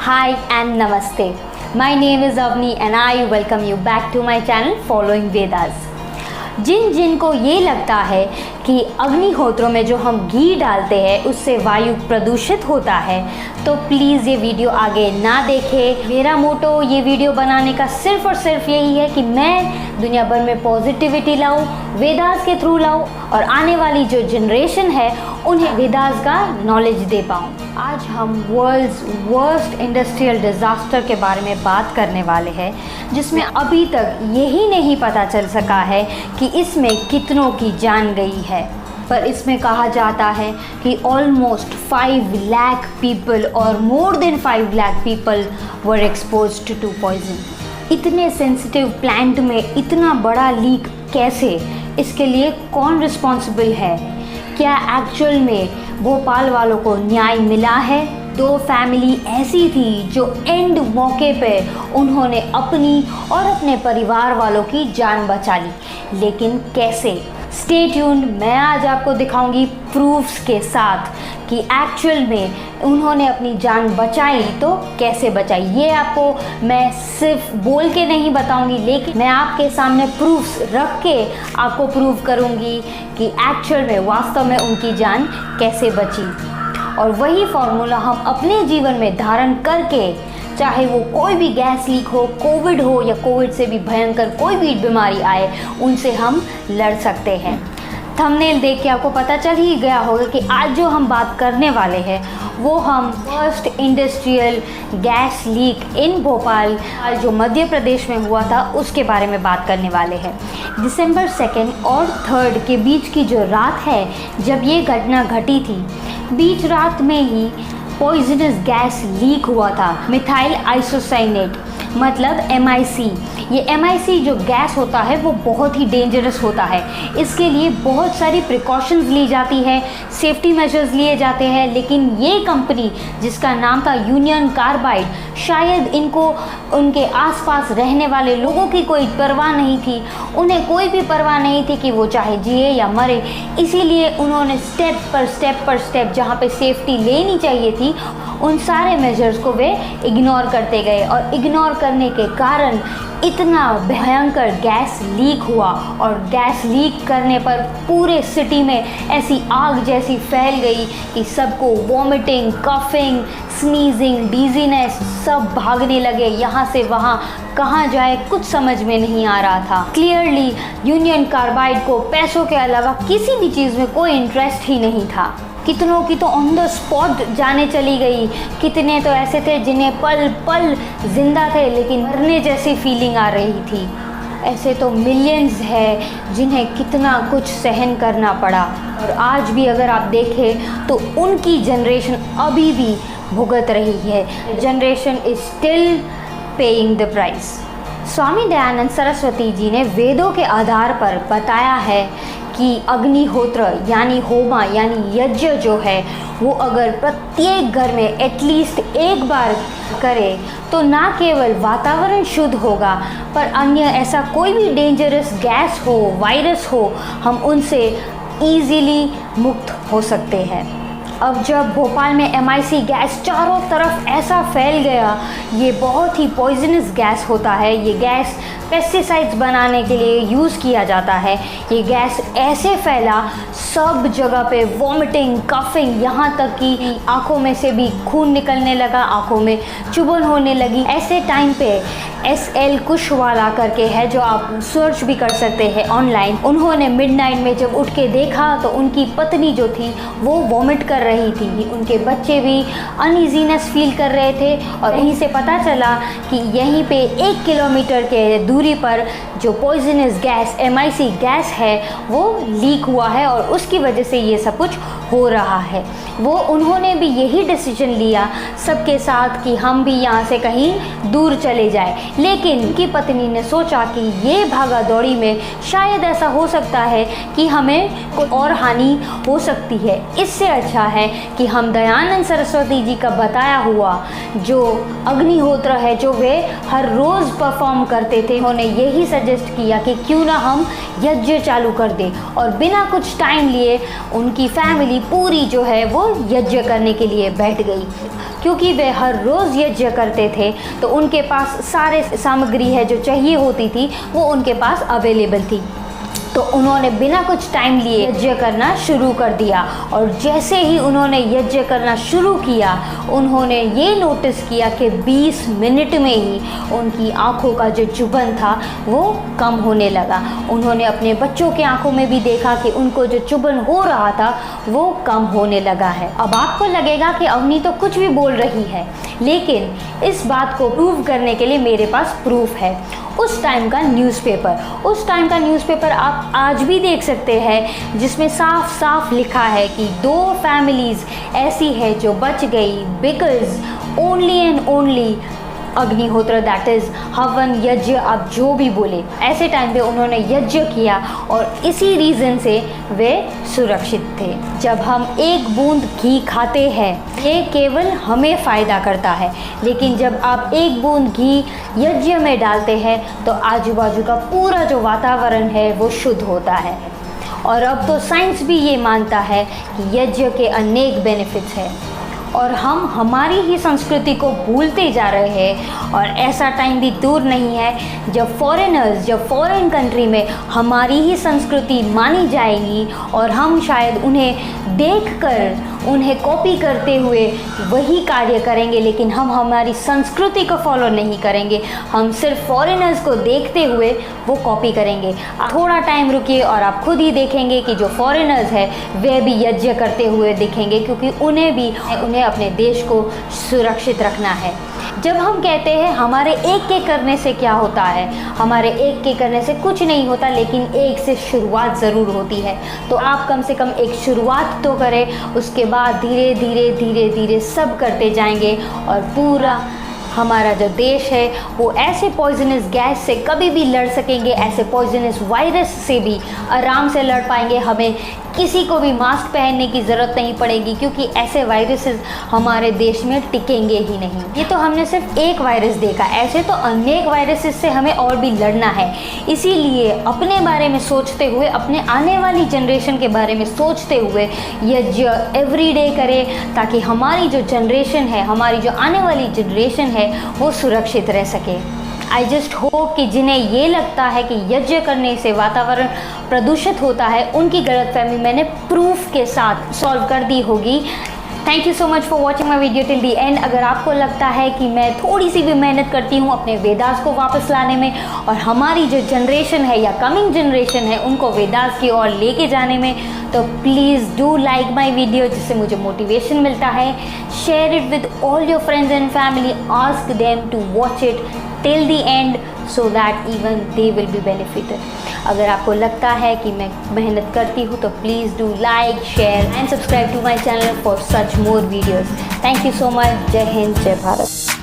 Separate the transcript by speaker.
Speaker 1: Hi and Namaste. My name is Avni and I welcome you back to my channel Following Vedas. जिनको ये लगता है कि अग्निहोत्रों में जो हम घी डालते हैं उससे वायु प्रदूषित होता है तो प्लीज़ ये वीडियो आगे ना देखें। मेरा मोटो ये वीडियो बनाने का सिर्फ और सिर्फ यही है कि मैं दुनिया भर में पॉजिटिविटी लाऊं, वेदास के थ्रू लाऊं और आने वाली जो जनरेशन है उन्हें वेदास का नॉलेज दे पाऊं। आज हम वर्ल्ड्स वर्स्ट इंडस्ट्रियल डिज़ास्टर के बारे में बात करने वाले हैं जिसमें अभी तक यही नहीं पता चल सका है कि इसमें कितनों की जान गई है, पर इसमें कहा जाता है कि ऑलमोस्ट 5 लाख पीपल और more than 5 lakh people were exposed to poison. इतने सेंसिटिव प्लांट में इतना बड़ा लीक कैसे, इसके लिए कौन रिस्पॉन्सिबल है? क्या एक्चुअल में भोपाल वालों को न्याय मिला है? 2 फैमिली ऐसी थी जो एंड मौके पे उन्होंने अपनी और अपने परिवार वालों की जान बचा ली, लेकिन कैसे? स्टे ट्यून्ड, मैं आज आपको दिखाऊंगी प्रूफ्स के साथ कि एक्चुअल में उन्होंने अपनी जान बचाई तो कैसे बचाई। ये आपको मैं सिर्फ बोल के नहीं बताऊंगी, लेकिन मैं आपके सामने प्रूफ्स रख के आपको प्रूव करूंगी कि एक्चुअल में वास्तव में उनकी जान कैसे बची। और वही फॉर्मूला हम अपने जीवन में धारण करके, चाहे वो कोई भी गैस लीक हो, कोविड हो या कोविड से भी भयंकर कोई भी बीमारी आए, उनसे हम लड़ सकते हैं। थंबनेल देख के आपको पता चल ही गया होगा कि आज जो हम बात करने वाले हैं वो हम फर्स्ट इंडस्ट्रियल गैस लीक इन भोपाल जो मध्य प्रदेश में हुआ था उसके बारे में बात करने वाले हैं। दिसंबर 2 और 3 के बीच की जो रात है जब ये घटना घटी थी, बीच रात में ही पॉइजनस गैस लीक हुआ था, मिथाइल आइसोसाइनेट मतलब MIC। ये MIC जो गैस होता है वो बहुत ही डेंजरस होता है, इसके लिए बहुत सारी प्रिकॉशंस ली जाती है, सेफ्टी मेजर्स लिए जाते हैं, लेकिन ये कंपनी जिसका नाम था यूनियन कार्बाइड, शायद इनको उनके आसपास रहने वाले लोगों की कोई परवाह नहीं थी, उन्हें कोई भी परवाह नहीं थी कि वो चाहे जिए या मरे, इसीलिए उन्होंने स्टेप पर स्टेप जहाँ पे सेफ्टी लेनी चाहिए थी उन सारे मेजर्स को वे इग्नोर करते गए और इग्नोर करने के कारण इतना भयंकर गैस लीक हुआ और गैस लीक करने पर पूरे सिटी में ऐसी आग जैसी फैल गई कि सबको वॉमिटिंग, कफिंग, स्नीजिंग, डीजीनेस, सब भागने लगे यहाँ से वहाँ, कहाँ जाए कुछ समझ में नहीं आ रहा था। क्लियरली यूनियन कार्बाइड को पैसों के अलावा किसी भी चीज़ में कोई इंटरेस्ट ही नहीं था। कितनों की तो ऑन द स्पॉट जाने चली गई, कितने तो ऐसे थे जिन्हें पल पल जिंदा थे लेकिन मरने जैसी फीलिंग आ रही थी। ऐसे तो मिलियंस है जिन्हें कितना कुछ सहन करना पड़ा और आज भी अगर आप देखें तो उनकी जनरेशन अभी भी भुगत रही है। Generation is still paying the price. Swami Dayanand Saraswati ji ने वेदों के आधार पर बताया है कि अग्निहोत्र यानी होमा यानी यज्ञ जो है वो अगर प्रत्येक घर में एटलीस्ट एक बार करे तो ना केवल वातावरण शुद्ध होगा पर अन्य ऐसा कोई भी डेंजरस गैस हो, वायरस हो, हम उनसे ईजीली मुक्त हो सकते हैं। अब जब भोपाल में MIC गैस चारों तरफ ऐसा फैल गया, ये बहुत ही पॉइजनस गैस होता है, ये गैस पेस्टिसाइड्स बनाने के लिए यूज़ किया जाता है। ये गैस ऐसे फैला सब जगह पे वॉमिटिंग, कफिंग, यहाँ तक कि आँखों में से भी खून निकलने लगा, आँखों में चुभन होने लगी। ऐसे टाइम पे SL कुशवाला करके है जो आप सर्च भी कर सकते हैं ऑनलाइन, उन्होंने मिडनाइट में जब उठ के देखा तो उनकी पत्नी जो थी वो वॉमिट कर रही थी, उनके बच्चे भी अनईजीनेस फील कर रहे थे और यहीं से पता चला कि यहीं पे 1 किलोमीटर के दूरी पर जो पॉइजनस गैस MIC गैस है वो लीक हुआ है और उसकी वजह से ये सब कुछ हो रहा है। वो उन्होंने भी यही डिसीजन लिया सबके साथ कि हम भी यहाँ से कहीं दूर चले जाए, लेकिन उनकी पत्नी ने सोचा कि ये भागा दौड़ी में शायद ऐसा हो सकता है कि हमें कोई और हानि हो सकती है, इससे अच्छा है कि हम दयानंद सरस्वती जी का बताया हुआ जो अग्निहोत्र है जो वे हर रोज़ परफॉर्म करते थे, उन्होंने यही सजेस्ट किया कि क्यों ना हम यज्ञ चालू कर दें और बिना कुछ टाइम टाइम लिए उनकी फैमिली पूरी जो है वो यज्ञ करने के लिए बैठ गई। क्योंकि वे हर रोज़ यज्ञ करते थे तो उनके पास सारे सामग्री है जो चाहिए होती थी वो उनके पास अवेलेबल थी। तो उन्होंने बिना कुछ टाइम लिए यज्ञ करना शुरू कर दिया, और जैसे ही उन्होंने यज्ञ करना शुरू किया उन्होंने ये नोटिस किया कि 20 मिनट में ही उनकी आँखों का जो चुभन था वो कम होने लगा। उन्होंने अपने बच्चों के आँखों में भी देखा कि उनको जो चुभन हो रहा था वो कम होने लगा है। अब आपको लगेगा कि अवनी तो कुछ भी बोल रही है, लेकिन इस बात को प्रूव करने के लिए मेरे पास प्रूफ है। उस टाइम का न्यूज़पेपर आप आज भी देख सकते हैं, जिसमें साफ साफ लिखा है कि 2 फैमिलीज़ ऐसी है जो बच गई बिकॉज ओनली एंड ओनली अग्निहोत्र, दैट इज़ हवन, यज्ञ, आप जो भी बोले। ऐसे टाइम पे उन्होंने यज्ञ किया और इसी रीज़न से वे सुरक्षित थे। जब हम एक बूंद घी खाते हैं ये केवल हमें फ़ायदा करता है, लेकिन जब आप एक बूंद घी यज्ञ में डालते हैं तो आजू बाजू का पूरा जो वातावरण है वो शुद्ध होता है। और अब तो साइंस भी ये मानता है कि यज्ञ के अनेक बेनिफिट्स हैं, और हम हमारी ही संस्कृति को भूलते जा रहे हैं। और ऐसा टाइम भी दूर नहीं है जब फॉरेन कंट्री में हमारी ही संस्कृति मानी जाएगी और हम शायद उन्हें देखकर उन्हें कॉपी करते हुए वही कार्य करेंगे, लेकिन हम हमारी संस्कृति को फॉलो नहीं करेंगे। हम सिर्फ फॉरेनर्स को देखते हुए वो कॉपी करेंगे। थोड़ा टाइम रुकिए और आप खुद ही देखेंगे कि जो फॉरेनर्स है वे भी यज्ञ करते हुए दिखेंगे, क्योंकि उन्हें अपने देश को सुरक्षित रखना है। जब हम कहते हैं हमारे एक के करने से क्या होता है, हमारे एक के करने से कुछ नहीं होता, लेकिन एक से शुरुआत ज़रूर होती है। तो आप कम से कम एक शुरुआत तो करें, उसके बाद धीरे धीरे सब करते जाएंगे और पूरा हमारा जो देश है वो ऐसे पॉइजनस गैस से कभी भी लड़ सकेंगे, ऐसे पॉइजनस वायरस से भी आराम से लड़ पाएंगे। हमें किसी को भी मास्क पहनने की ज़रूरत नहीं पड़ेगी, क्योंकि ऐसे वायरसेस हमारे देश में टिकेंगे ही नहीं। ये तो हमने सिर्फ एक वायरस देखा, ऐसे तो अनेक वायरसेस से हमें और भी लड़ना है। इसीलिए अपने बारे में सोचते हुए, अपने आने वाली जनरेशन के बारे में सोचते हुए यज्ञ एवरीडे करें, ताकि हमारी जो जनरेशन है, हमारी जो आने वाली जनरेशन है वो सुरक्षित रह सके। आई जस्ट होप कि जिन्हें ये लगता है कि यज्ञ करने से वातावरण प्रदूषित होता है, उनकी गलतफहमी मैंने प्रूफ के साथ सॉल्व कर दी होगी। Thank you so much for watching my video till the and. अगर आपको लगता है कि मैं थोड़ी सी भी मेहनत करती हूँ अपने वेदास को वापस लाने में और हमारी जो जनरेशन है या कमिंग जनरेशन है उनको वेदास की ओर लेके जाने में, तो please do like my video, जिससे मुझे मोटिवेशन मिलता है। Share it with all your friends and family, ask them to watch it till the end so that even they will be benefited. अगर आपको लगता है कि मैं मेहनत करती हूँ तो please do like, share and subscribe to my channel for such more videos. Thank you so much. जय हिंद, जय भारत।